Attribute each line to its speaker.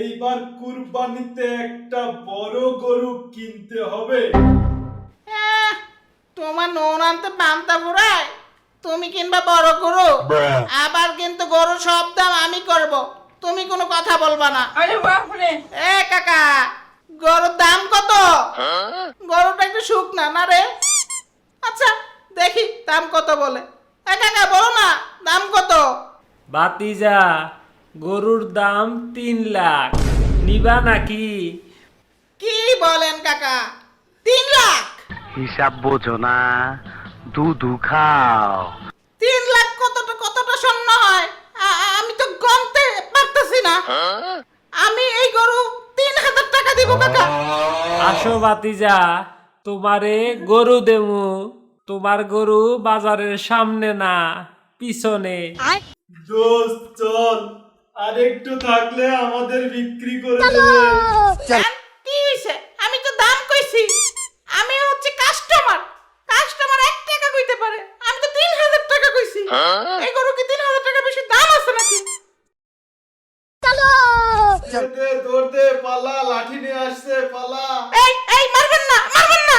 Speaker 1: এইবার কুরবানিতে একটা বড় গরু কিনতে হবে।
Speaker 2: তোমার নুন আনতে পান্তা ফুরায়, তুমি কিনবা বড় গরু, আবার কিন্তু গরু সব দাম আমি করব, তুমি কোনো কথা বলবা না।
Speaker 3: আরে বাপরে,
Speaker 2: এ কাকা, গরুর দাম কত? গরুটা একটু শুকনা না রে? আচ্ছা দেখি দাম কত বলে। এ কাকা বলো না দাম কত?
Speaker 4: ভাতিজা, গরুর দাম 3 লাখ, নিবা নাকি?
Speaker 2: কি বলেন কাকা, 3 লাখ?
Speaker 5: হিসাব বোঝো না, দুধু খাও।
Speaker 2: 3 লাখ কতটা কতটা স্বর্ণ হয়? আমি তো গনতে পারতেছি না। আমি এই গরু 3,000 টাকা দিব কাকা।
Speaker 4: আসো ভাতিজা, তোমারে গরু দেমু। তোমার গরু বাজারের সামনে না, পিছনে।
Speaker 1: দোস্ত চল, আরেকটু থাকলে আমাদের বিক্রি করে দেবে।
Speaker 2: কি হইছে? আমি তো দাম কইছি, আমি হচ্ছে কাস্টমার। কাস্টমার 1 টাকা কইতে পারে, আমি তো 3,000 টাকা কইছি। এই গরু কি 3,000 টাকা বেশি দাম আছে নাকি?
Speaker 1: দে দৌড় দে, পালা, লাঠি নিয়ে আসছে, পালা।
Speaker 2: এই এই মারবেন না, মারবেন না।